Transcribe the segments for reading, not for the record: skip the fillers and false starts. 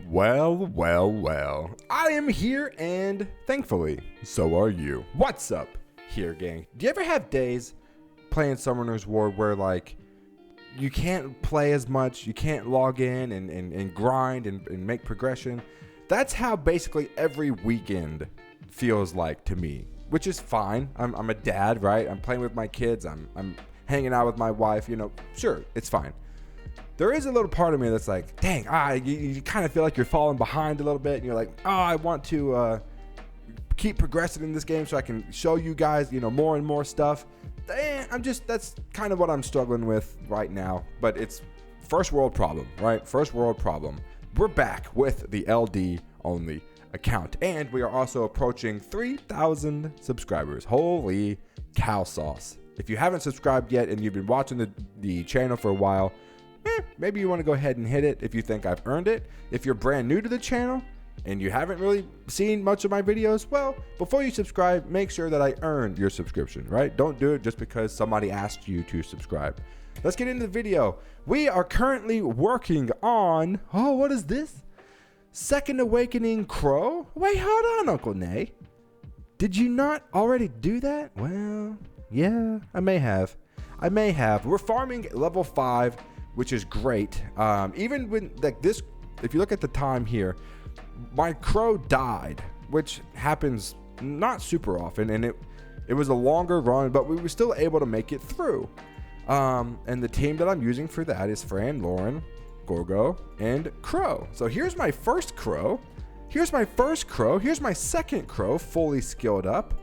Well. I am here and thankfully, so are you. What's up here, gang? Do you ever have days playing Summoner's War where, like, you can't play as much, you can't log in and grind and make progression? That's how basically every weekend feels like to me, which is fine. I'm a dad, right? I'm playing with my kids. I'm hanging out with my wife, sure, it's fine. There is a little part of me that's like, dang, you kind of feel like you're falling behind a little bit, and you're like, I want to keep progressing in this game so I can show you guys, more and more stuff. That's kind of what I'm struggling with right now, but it's first world problem, right? First world problem. We're back with the LD only account, and we are also approaching 3,000 subscribers. Holy cow sauce. If you haven't subscribed yet and you've been watching the channel for a while, maybe you want to go ahead and hit it if you think I've earned it. If you're brand new to the channel and you haven't really seen much of my videos, well, before you subscribe, make sure that I earn your subscription, right? Don't do it just because somebody asked you to subscribe. Let's get into the video. We are currently working on, what is this? Second Awakening Crow? Wait, hold on, Uncle Nay. Did you not already do that? Well, yeah, I may have. We're farming level 5, which is great. Even when like this, if you look at the time here, my crow died, which happens not super often, and it was a longer run, but we were still able to make it through. And the team that I'm using for that is Fran, Lauren, Gorgo, and Crow. So here's my first crow. Here's my second crow, fully skilled up.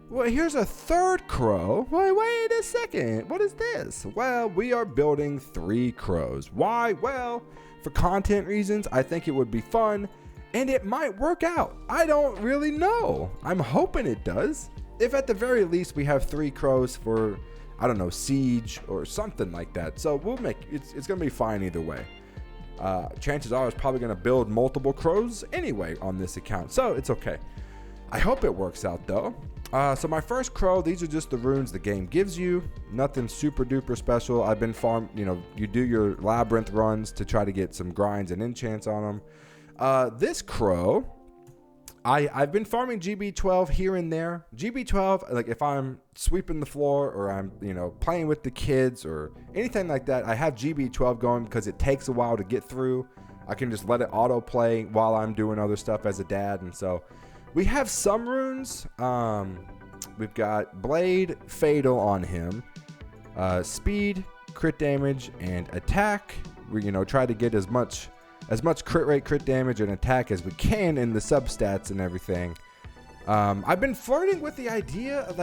Well, here's a third crow. Wait a second. What is this? Well, we are building 3 crows. Why? Well, for content reasons, I think it would be fun, and it might work out. I don't really know. I'm hoping it does. If at the very least we have 3 crows for, I don't know, siege or something like that. So we'll make it's going to be fine either way. Chances are it's probably going to build multiple crows anyway on this account, so it's okay. I hope it works out though. So my first crow, these are just the runes the game gives you. Nothing super duper special. I've been you do your Labyrinth runs to try to get some grinds and enchants on them. This crow, I've been farming GB12 here and there. GB12, like if I'm sweeping the floor or I'm, playing with the kids or anything like that, I have GB12 going because it takes a while to get through. I can just let it auto play while I'm doing other stuff as a dad, and so we have some runes. We've got Blade, Fatal on him, Speed, Crit Damage, and Attack. We try to get as much crit rate, crit damage, and attack as we can in the substats and everything. I've been flirting with the idea of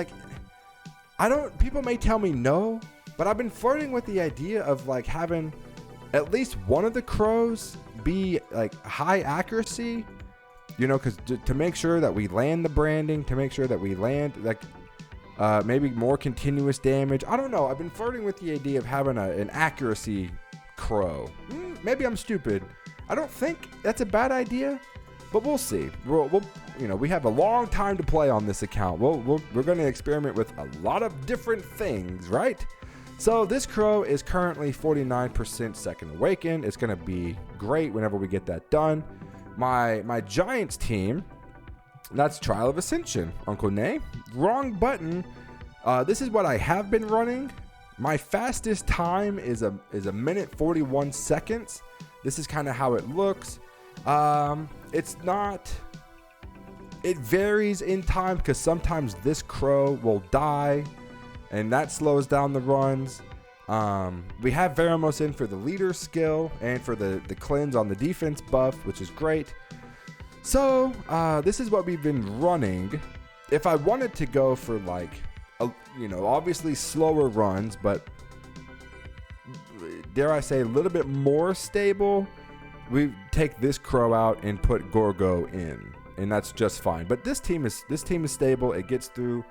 people may tell me no, but I've been flirting with the idea of like having at least one of the crows be like high accuracy. Because to make sure that we land the branding, to make sure that we land maybe more continuous damage. I don't know. I've been flirting with the idea of having an accuracy crow. Maybe I'm stupid. I don't think that's a bad idea, but we'll see. We have a long time to play on this account. We're going to experiment with a lot of different things, right? So this crow is currently 49% Second Awaken. It's going to be great whenever we get that done. My Giants team, that's Trial of Ascension, Uncle Nay. Wrong button. This is what I have been running. My fastest time is a minute 41 seconds. This is kind of how it looks. It varies in time because sometimes this crow will die and that slows down the runs. We have Veramos in for the leader skill and for the cleanse on the defense buff, which is great. So this is what we've been running. If I wanted to go for obviously slower runs, but dare I say a little bit more stable, we take this crow out and put Gorgo in, and that's just fine. But this team is stable. It gets through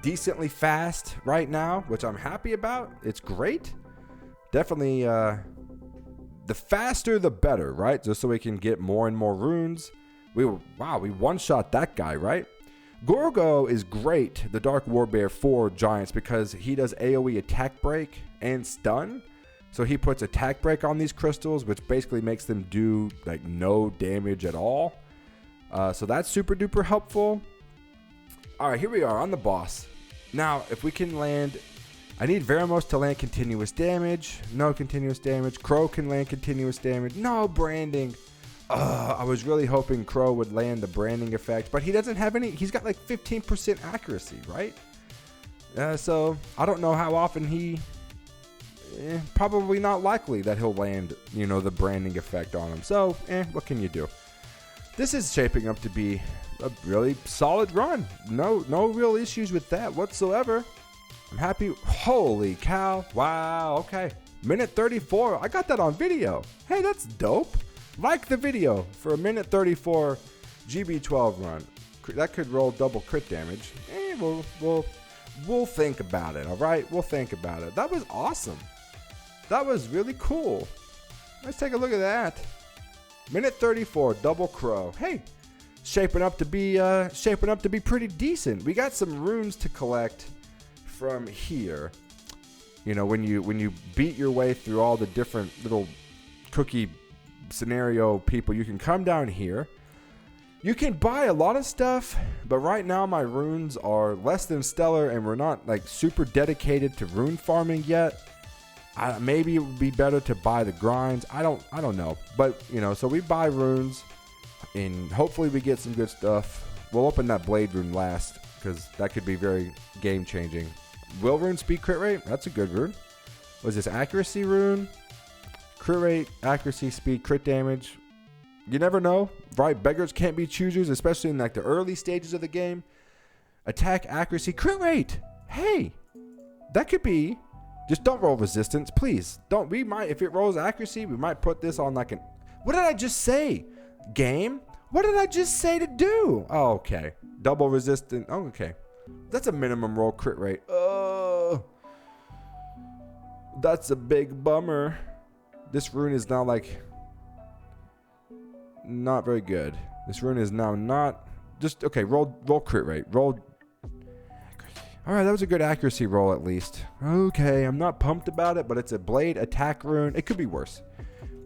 decently fast right now, which I'm happy about. It's great. Definitely the faster the better, right? Just so we can get more and more runes. We one-shot that guy, right? Gorgo is great, the Dark Warbear for Giants, because he does AoE attack break and stun. So he puts attack break on these crystals, which basically makes them do like no damage at all. So that's super duper helpful. All right, here we are on the boss. Now, if we can land, I need Veramos to land continuous damage. No continuous damage. Crow can land continuous damage. No branding. I was really hoping Crow would land the branding effect, but he doesn't have any. He's got like 15% accuracy, right? So I don't know how often he. Probably not likely that he'll land, the branding effect on him. So, what can you do? This is shaping up to be a really solid run. No real issues with that whatsoever. I'm happy. Holy cow. Wow. Okay. Minute 34. I got that on video. Hey, that's dope. Like the video for a minute 34 GB12 run. That could roll double crit damage. We'll think about it. All right. We'll think about it. That was awesome. That was really cool. Let's take a look at that. Minute 34, double crow. Hey, shaping up to be pretty decent. We got some runes to collect from here. When you beat your way through all the different little cookie scenario people, you can come down here. You can buy a lot of stuff, but right now my runes are less than stellar, and we're not like super dedicated to rune farming yet. Maybe it would be better to buy the grinds. I don't know. But, so we buy runes, and hopefully we get some good stuff. We'll open that blade rune last, because that could be very game-changing. Will rune speed crit rate? That's a good rune. Was this accuracy rune? Crit rate, accuracy, speed, crit damage. You never know, right? Beggars can't be choosers, especially in like the early stages of the game. Attack, accuracy, crit rate. Hey, that could be... Just don't roll resistance, please. Don't. We might, if it rolls accuracy, we might put this on like an... What did I just say? Game? What did I just say to do? Oh, okay. Double resistance. Oh, okay. That's a minimum roll crit rate. Oh. That's a big bummer. This rune is now like... Not very good. This rune is now not... Just, okay, roll crit rate. Roll... All right, that was a good accuracy roll at least. Okay, I'm not pumped about it, but it's a blade attack rune. It could be worse.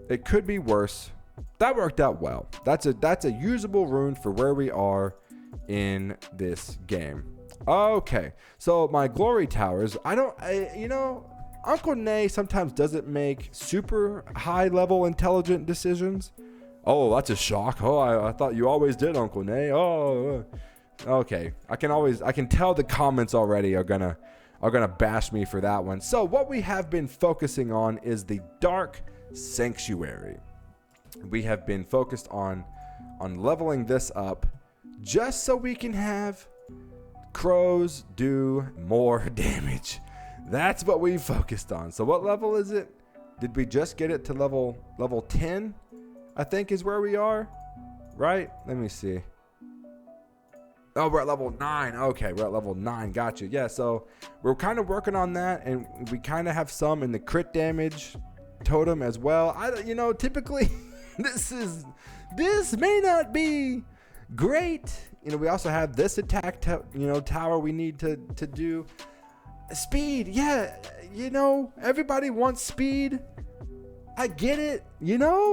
It could be worse. That worked out well. That's a usable rune for where we are in this game. Okay, so my glory towers. Uncle Nay sometimes doesn't make super high level intelligent decisions. Oh, that's a shock. Oh, I thought you always did, Uncle Nay. Oh. Okay, I can tell the comments already are gonna bash me for that one. So what we have been focusing on is the Dark Sanctuary. We have been focused on leveling this up just so we can have crows do more damage. That's what we focused on. So what level is it? Did we just get it to level 10? I think is where we are, right? Let me see. Oh, we're at level 9. Okay, we're at level 9. Gotcha. Yeah, so we're kind of working on that, and we kind of have some in the crit damage totem as well. Typically this may not be great. We also have this attack tower we need to do. Speed. Yeah, everybody wants speed. I get it.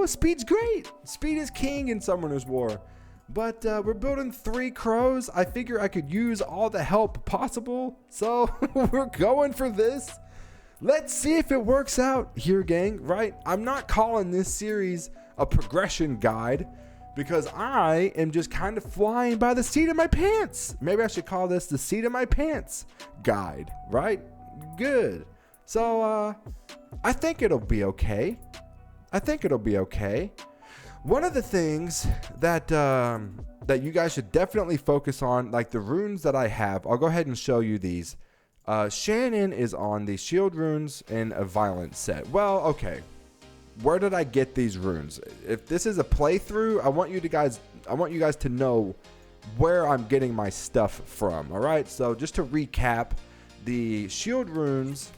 Speed's great. Speed is king in Summoner's War. But we're building 3 crows. I figure I could use all the help possible. So we're going for this. Let's see if it works out here, gang, right? I'm not calling this series a progression guide because I am just kind of flying by the seat of my pants. Maybe I should call this the seat of my pants guide, right? Good. So I think it'll be okay. One of the things that you guys should definitely focus on, like the runes that I have, I'll go ahead and show you these. Shannon is on the shield runes in a violent set. Well, okay. Where did I get these runes? If this is a playthrough, I want you guys to know where I'm getting my stuff from. All right. So just to recap, the shield runes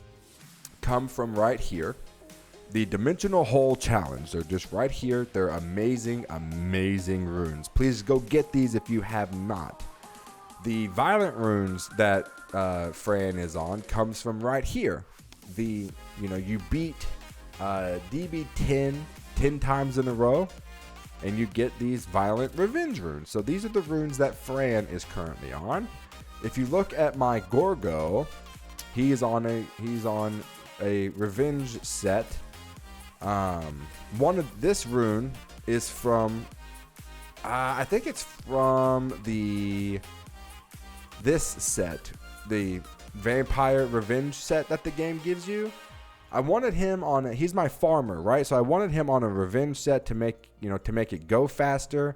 come from right here. The Dimensional Hole Challenge. They're just right here. They're amazing, amazing runes. Please go get these if you have not. The Violent runes that Fran is on comes from right here. You beat DB 10 times in a row, and you get these Violent Revenge runes. So these are the runes that Fran is currently on. If you look at my Gorgo, he's on a Revenge set. This rune is from I think it's from this set, the Vampire Revenge set that the game gives you. I wanted him on he's my farmer, right? So I wanted him on a Revenge set to make it go faster.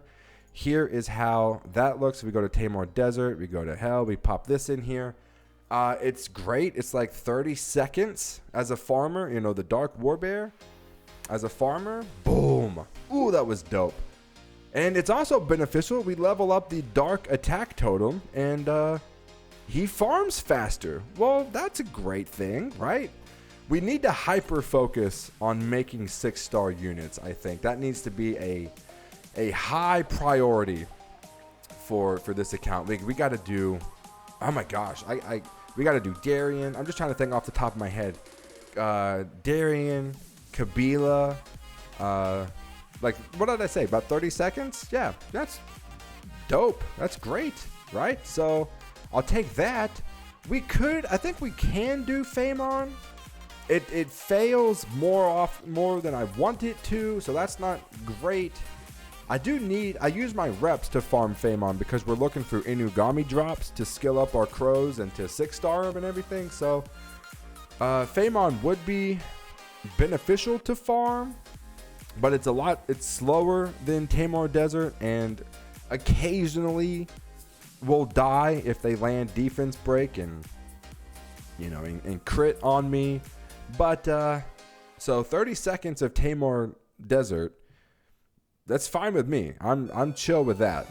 Here is how that looks. We go to Tamor Desert, we go to Hell, we pop this in here. It's great. It's like 30 seconds as a farmer, the Dark Warbear as a farmer. Boom. Ooh, that was dope. And it's also beneficial. We level up the Dark Attack Totem, and he farms faster. Well, that's a great thing, right? We need to hyper focus on making 6-star units. I think that needs to be a high priority for this account. We got to do. Oh my gosh, we got to do Darien. I'm just trying to think off the top of my head. Darien, Kabila. What did I say? About 30 seconds? Yeah, that's dope. That's great, right? So I'll take that. I think we can do Famon. It fails more than I want it to, so that's not great. I use my reps to farm Famon because we're looking through Inugami drops to skill up our crows and to 6-star them and everything. So Famon would be beneficial to farm, but it's slower than Tamor Desert, and occasionally will die if they land defense break and crit on me. But so 30 seconds of Tamor Desert, that's fine with me. I'm chill with that.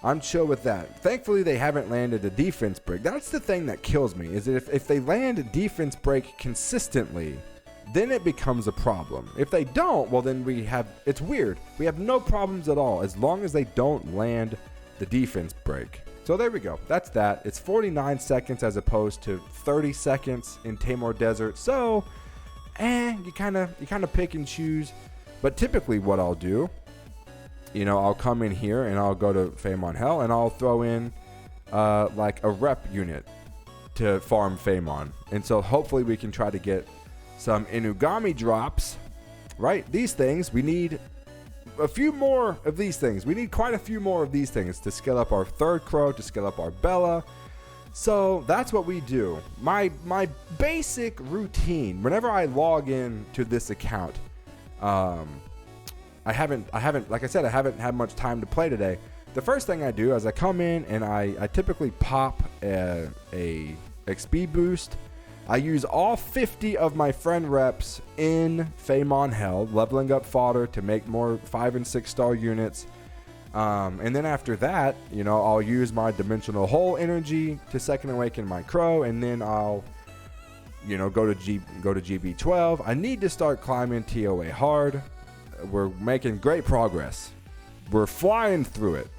Thankfully, they haven't landed a defense break. That's the thing that kills me, is that if they land a defense break consistently, then it becomes a problem. If they don't, well, then it's weird. We have no problems at all as long as they don't land the defense break. So there we go. That's that. It's 49 seconds as opposed to 30 seconds in Tamor Desert. So, you kind of pick and choose. But typically what I'll do, I'll come in here and I'll go to Famon Hell and I'll throw in like a rep unit to farm Famon. And so hopefully we can try to get some Inugami drops, right? These things, we need a few more of these things. We need quite a few more of these things to scale up our third crow, to scale up our Bella. So that's what we do. My basic routine, whenever I log in to this account, I haven't, like I said, I haven't had much time to play today. The first thing I do is I come in and I typically pop a XP boost. I use all 50 of my friend reps in Famon Hell, leveling up fodder to make more 5 and 6-star units. And then after that, I'll use my Dimensional Hole energy to second awaken my crow, and then I'll, go to GB12. I need to start climbing TOA hard. We're making great progress. We're flying through it.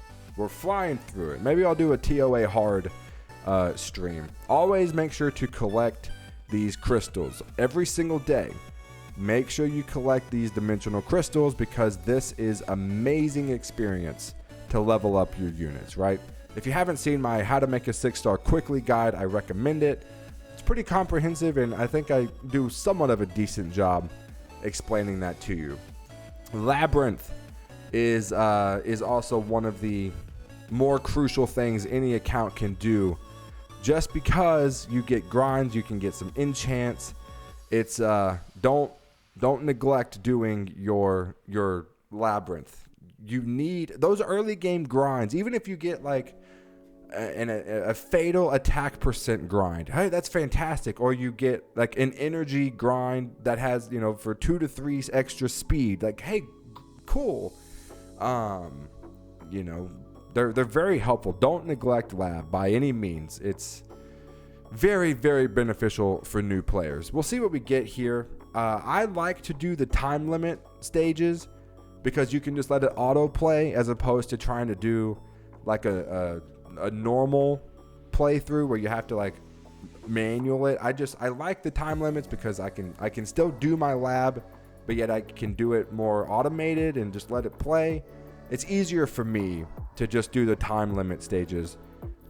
Maybe I'll do a TOA hard stream. Always make sure to collect these crystals every single day. Make sure you collect these dimensional crystals because this is amazing experience to level up your units, right? If you haven't seen my How to Make a 6-Star Quickly guide, I recommend it. It's pretty comprehensive, and I think I do somewhat of a decent job explaining that to you. Labyrinth is also one of the more crucial things any account can do. Just because you get grinds, you can get some enchants. It's don't neglect doing your Labyrinth. You need those early game grinds. Even if you get like a fatal attack percent grind, hey, that's fantastic. Or you get like an energy grind that has for 2 to 3 extra speed. Like, hey, cool. They're very helpful. Don't neglect Lab by any means. It's very, very beneficial for new players. We'll see what we get here. I like to do the time limit stages because you can just let it auto play as opposed to trying to do like a normal playthrough where you have to like manual it. I like the time limits because I can still do my lab, but yet I can do it more automated and just let it play. It's easier for me to just do the time limit stages.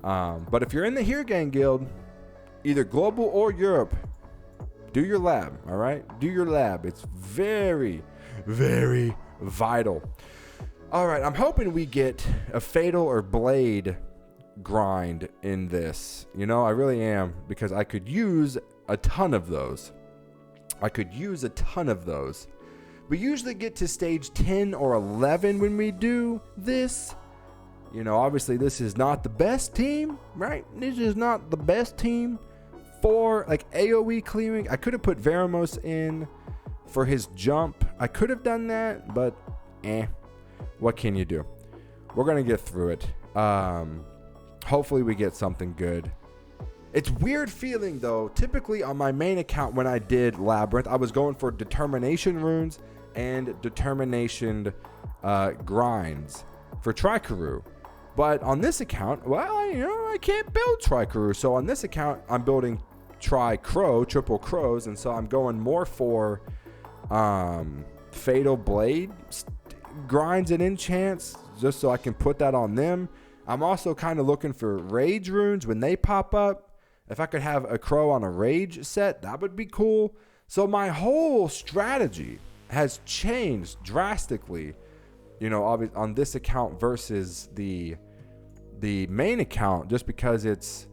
But if you're in the Here Gang Guild, either global or Europe, do your lab, all right? Do your lab. It's very, very vital. All right, I'm hoping we get a Fatal or Blade grind in this. You know, I really am, because I could use a ton of those. We usually get to stage 10 or 11 when we do this. You know, obviously this is not the best team, right? This is not the best team for like AoE clearing. I could have put Veramos in for his jump. I could have done that, but what can you do? We're gonna get through it. Hopefully we get something good. It's weird feeling though. Typically on my main account when I did Labyrinth, I was going for determination runes and determination grinds for Tri-Kro. But on this account, well, you know, I can't build Tri-Kro. So on this account, I'm building Tri-Kro, triple crows, and so I'm going more for Fatal Blade grinds and enchants, just so I can put that on them. I'm also kind of looking for rage runes when they pop up. If I could have a crow on a rage set, that would be cool. So my whole strategy has changed drastically, you know, on this account versus the main account, just because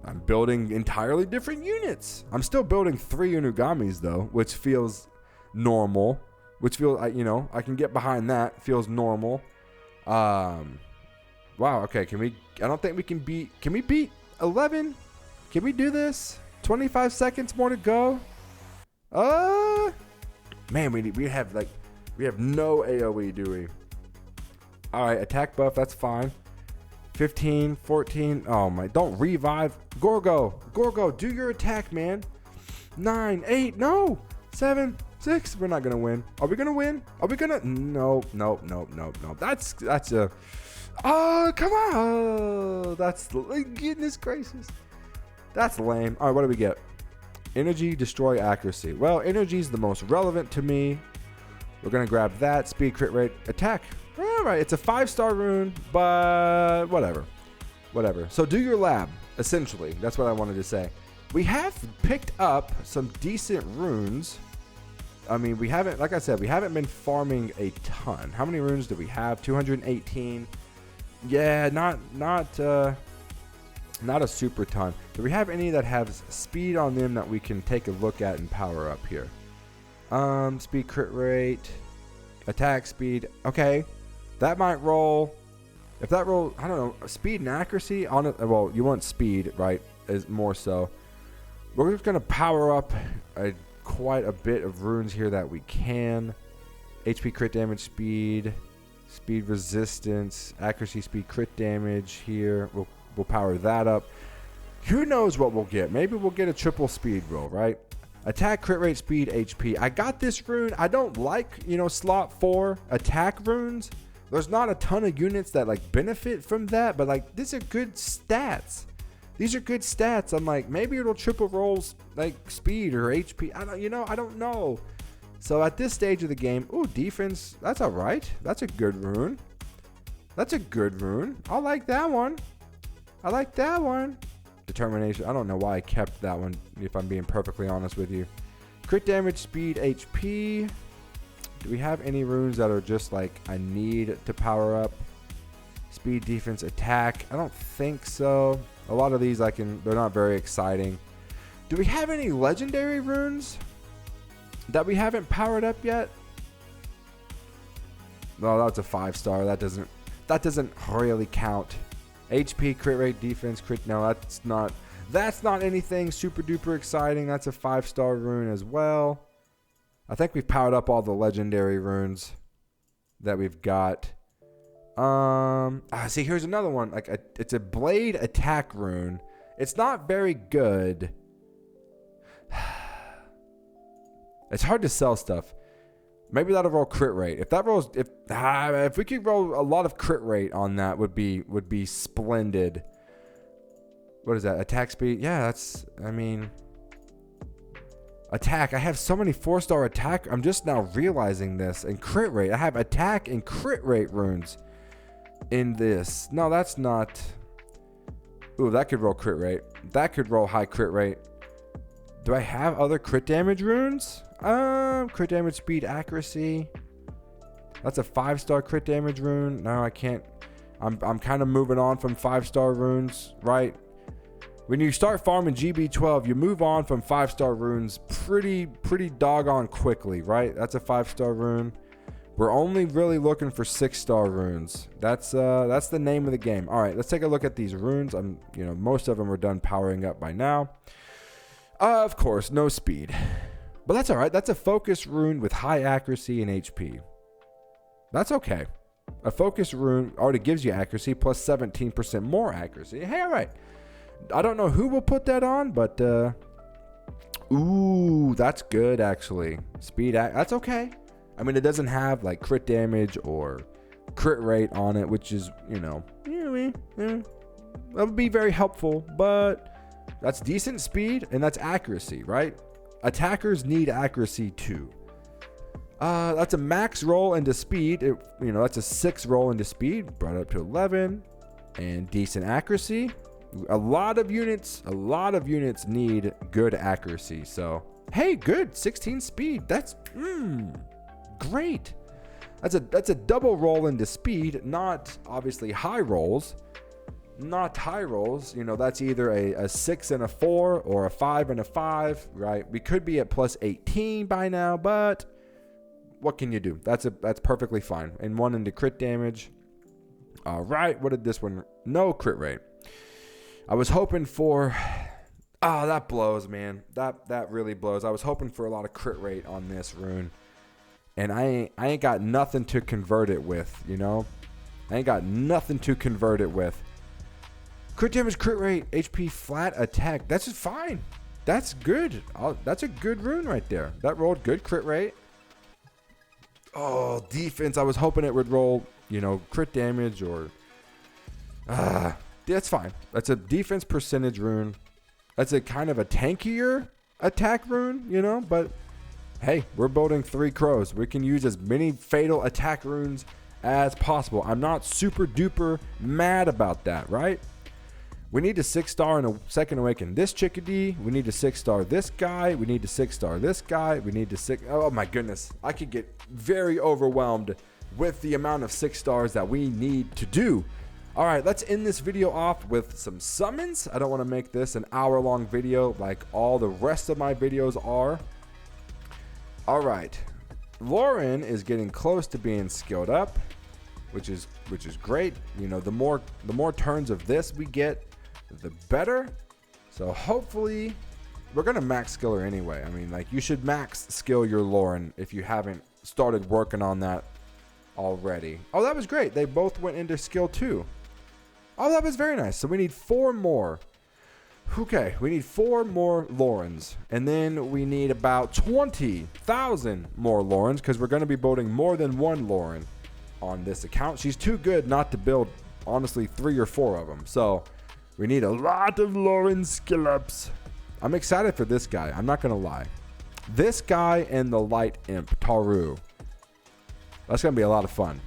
I'm building entirely different units. I'm still building 3 Unugamis though, which feels normal, you know, I can get behind that. Feels normal. Wow. Okay. I don't think we can beat 11? Can we do this? 25 seconds more to go. Man, we have no AoE, do we? All right, attack buff, that's fine. 15, 14. Oh my, don't revive. Gorgo, do your attack, man. 9, 8, no. 7, 6. We're not gonna win. Are we gonna win? No. That's a. Oh, come on. That's, goodness gracious. That's lame. All right, what do we get? Energy, destroy, accuracy. Well, energy is the most relevant to me. We're going to grab that. Speed, crit rate, attack. All right, it's a 5-star rune, but whatever. So do your lab, essentially. That's what I wanted to say. We have picked up some decent runes. I mean, we haven't been farming a ton. How many runes do we have? 218. Yeah, not a super ton. Do we have any that have speed on them that we can take a look at and power up here? Speed, crit rate, attack speed. Okay, that might roll. If that roll, I don't know, speed and accuracy on it. Well, you want speed, right? Is more so. We're just gonna power up quite a bit of runes here that we can. HP, crit damage, speed resistance, accuracy, speed, crit damage here. We'll power that up. Who knows what we'll get? Maybe we'll get a triple speed roll, right? Attack, crit rate, speed, HP. I got this rune. I don't like, slot 4 attack runes. There's not a ton of units that like benefit from that, but like these are good stats. I'm like, maybe it'll triple rolls like speed or HP. I don't know. So at this stage of the game, defense, that's all right. That's a good rune. I like that one. Determination. I don't know why I kept that one, if I'm being perfectly honest with you. Crit damage, speed, HP. Do we have any runes that are just like I need to power up? Speed, defense, attack. I don't think so. A lot of these they're not very exciting. Do we have any legendary runes that we haven't powered up yet? No, that's a 5-star. That doesn't really count. HP, crit rate, defense, crit. No, that's not anything super duper exciting. That's a 5-star rune as well. I think we've powered up all the legendary runes that we've got. See, here's another one. It's a blade attack rune. It's not very good. It's hard to sell stuff. Maybe that'll roll crit rate. If we could roll a lot of crit rate on that, would be splendid. What is that? Attack speed? Yeah, that's, I mean, attack. I have so many 4-star attack. I'm just now realizing this. And crit rate. I have attack and crit rate runes in this. No, that's not. Ooh, that could roll crit rate. That could roll high crit rate. Do I have other crit damage runes? Crit damage, speed, accuracy. That's a 5-star crit damage rune. No, I can't. I'm kind of moving on from 5-star runes, right? When you start farming GB12, you move on from 5-star runes pretty doggone quickly, right? That's a 5-star rune. We're only really looking for 6-star runes. That's the name of the game. All right, let's take a look at these runes. Most of them are done powering up by now. Of course, no speed. But that's all right. That's a focus rune with high accuracy and HP. That's okay. A focus rune already gives you accuracy plus 17% more accuracy. Hey, all right. I don't know who will put that on, but ooh, that's good actually. That's okay. I mean, it doesn't have like crit damage or crit rate on it, which is, that would be very helpful, but that's decent speed and that's accuracy, right? Attackers need accuracy too. That's a max roll into speed. That's a 6 roll into speed, brought up to 11, and decent accuracy. A lot of units need good accuracy. So, hey, good 16 speed. That's great. That's a double roll into speed, not obviously high rolls. Not high rolls. That's either a 6 and a 4 or a 5 and a 5, right? We could be at plus 18 by now, but what can you do? That's perfectly fine. And 1 into crit damage. All right. What did this one? No crit rate. I was hoping for. That blows, man. That really blows. I was hoping for a lot of crit rate on this rune. And I ain't got nothing to convert it with, I ain't got nothing to convert it with. Crit damage, crit rate, HP flat, attack. That's just fine. That's good. That's a good rune right there. That rolled good crit rate. Oh, defense. I was hoping it would roll, crit damage or. That's fine. That's a defense percentage rune. That's a kind of a tankier attack rune, but. Hey, we're building 3 crows. We can use as many fatal attack runes as possible. I'm not super duper mad about that, right? We need a 6-star and a second awaken this chickadee. We need a 6-star this guy. We need a 6-star this guy. We need to 6. Oh my goodness. I could get very overwhelmed with the amount of 6 stars that we need to do. All right, let's end this video off with some summons. I don't want to make this an hour-long video like all the rest of my videos are. All right, Lauren is getting close to being skilled up, which is great. The more turns of this we get, the better. So hopefully, we're gonna max skill her anyway. I mean, like, you should max skill your Lauren if you haven't started working on that already. Oh, that was great. They both went into skill 2. Oh, that was very nice. So we need 4 more. Okay, we need 4 more Laurens, and then we need about 20,000 more Laurens because we're going to be building more than 1 Lauren on this account. She's too good not to build, honestly, 3 or 4 of them. So we need a lot of Lauren skill ups. I'm excited for this guy. I'm not going to lie. This guy and the light imp, Taru. That's going to be a lot of fun.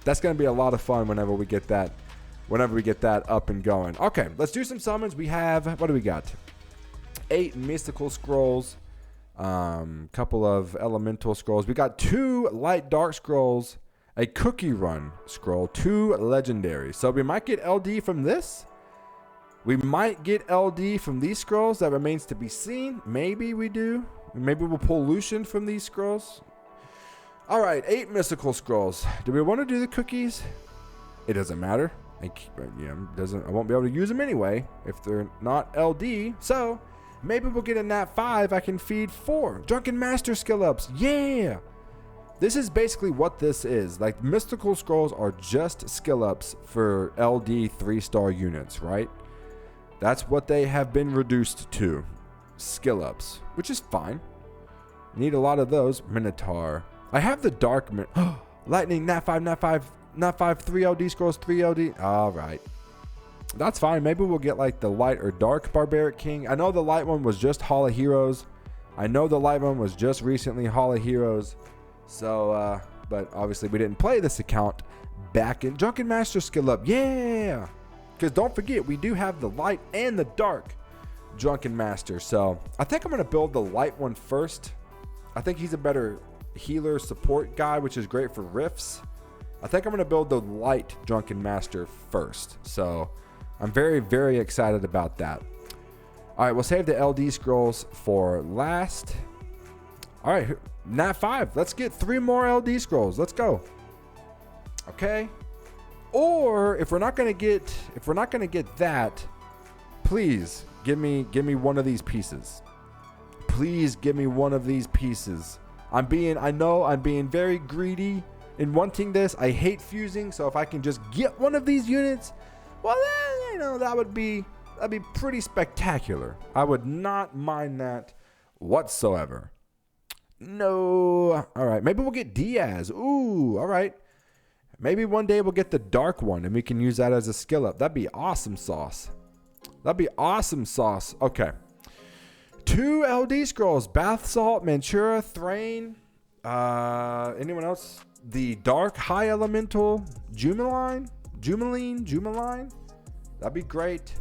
That's going to be a lot of fun whenever we get that up and going. Okay, let's do some summons. We have, what do we got? 8 mystical scrolls, couple of elemental scrolls. We got 2 light dark scrolls, a cookie run scroll, 2 legendaries. So we might get LD from this. We might get LD from these scrolls. That remains to be seen. Maybe we do. Maybe we'll pull Lucian from these scrolls. All right, 8 mystical scrolls. Do we want to do the cookies? It doesn't matter. I won't be able to use them anyway if they're not LD. So maybe we'll get a nat 5. I can feed 4 drunken master skill ups. Yeah, this is basically what this is. Like, mystical scrolls are just skill ups for LD 3-star units, right? That's what they have been reduced to, skill ups, which is fine. Need a lot of those. Minotaur. I have the dark lightning nat 5 3 LD scrolls, 3 LD. All right. That's fine. Maybe we'll get like the light or dark barbaric king. I know the light one was just Hall of Heroes. I know the light one was just recently Hall of Heroes. So, but obviously we didn't play this account back in Drunken Master skill up. Yeah. Because don't forget, we do have the light and the dark Drunken Master. So I think I'm going to build the light one first. I think he's a better healer support guy, which is great for rifts. I think I'm going to build the light Drunken Master first. So I'm very, very excited about that. All right, we'll save the LD scrolls for last. All right, Nat 5. Let's get 3 more LD scrolls. Let's go. Okay. Or if we're not gonna get that, please give me one of these pieces. Please give me one of these pieces. I know I'm being very greedy in wanting this. I hate fusing, so if I can just get one of these units, well then, you know, that'd be pretty spectacular. I would not mind that whatsoever. No. All right, maybe we'll get Diaz. Ooh, all right. Maybe one day we'll get the dark one and we can use that as a skill up. That'd be awesome sauce. That'd be awesome sauce. Okay. 2 LD scrolls. Bath Salt, Mantura, Thrain. Anyone else? The Dark High Elemental, Jumaline. That'd be great.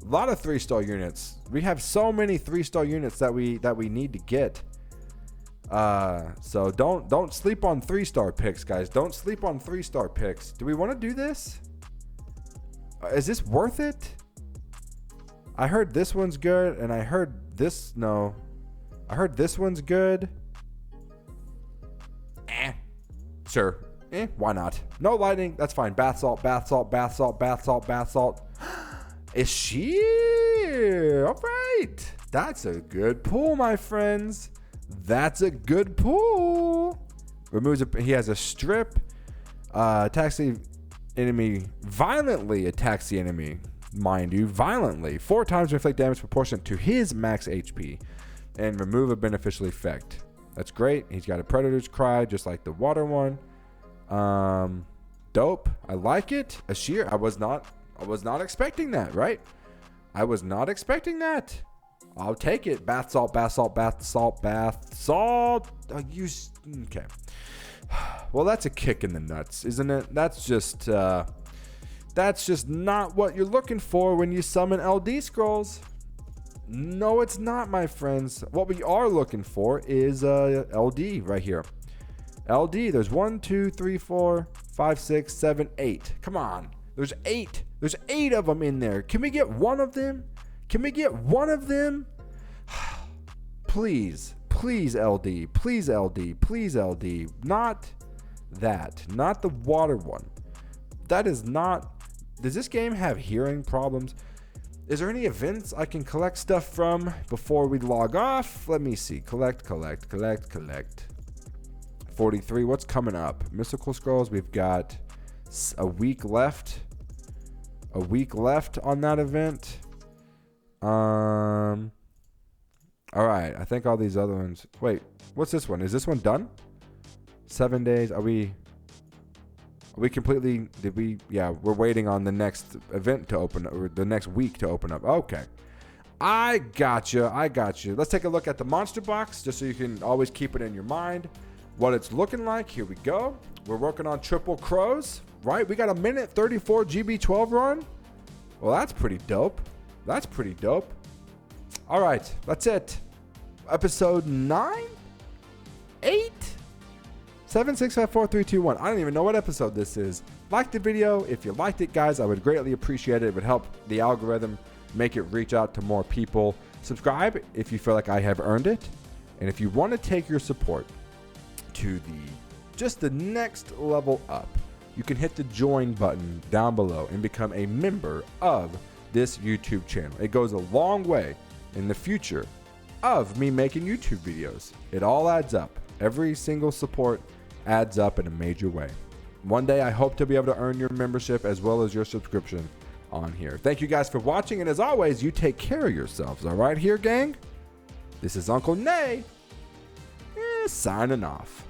A lot of 3-star units. We have so many 3-star units that we need to get. So don't sleep on 3-star picks, guys. Don't sleep on 3-star picks. Do we want to do this? Is this worth it? I heard this one's good, and I heard this. No, I heard this one's good. Sure. Why not? No lightning. That's fine. Bath salt. Is she? All right. That's a good pull, my friends. That's a good pull. He has a strip. Attacks the enemy. Violently attacks the enemy. Mind you, violently. 4 times inflict damage proportionate to his max HP. And remove a beneficial effect. That's great. He's got a Predator's Cry, just like the water one. Dope. I like it. A sheer. I was not expecting that, right? I was not expecting that. I'll take it. Bath salt. Okay. Well, that's a kick in the nuts, isn't it? That's just not what you're looking for when you summon LD scrolls. No, it's not, my friends. What we are looking for is LD right here. LD. There's 1, 2, 3, 4, 5, 6, 7, 8. Come on. There's 8. There's 8 of them in there. Can we get one of them? Please LD. Please LD. Not that. Not the water one. That is not. Does this game have hearing problems? Is there any events I can collect stuff from before we log off? Let me see. Collect. 43. What's coming up? Mystical Scrolls. We've got a week left. On that event. All right. I think all these other ones. Wait. What's this one? Is this one done? 7 days. Are we completely? Yeah. We're waiting on the next event to open, or the next week to open up. Okay. I gotcha. Let's take a look at the monster box, just so you can always keep it in your mind what it's looking like. Here we go. We're working on triple crows, right? We got a minute 34 GB12 run. Well, that's pretty dope. All right, that's it. Episode 9, 8, 7, 6, 5, 4, 3, 2, 1. I don't even know what episode this is. Like the video. If you liked it, guys, I would greatly appreciate it. It would help the algorithm make it reach out to more people. Subscribe if you feel like I have earned it. And if you want to take your support to the next level up, you can hit the join button down below and become a member of this YouTube channel. It goes a long way in the future of me making YouTube videos. It all adds up. Every single support adds up in a major way. One day I hope to be able to earn your membership as well as your subscription on here. Thank you guys for watching, and as always, you take care of yourselves. All right, here, gang? This is Uncle Nay, signing off.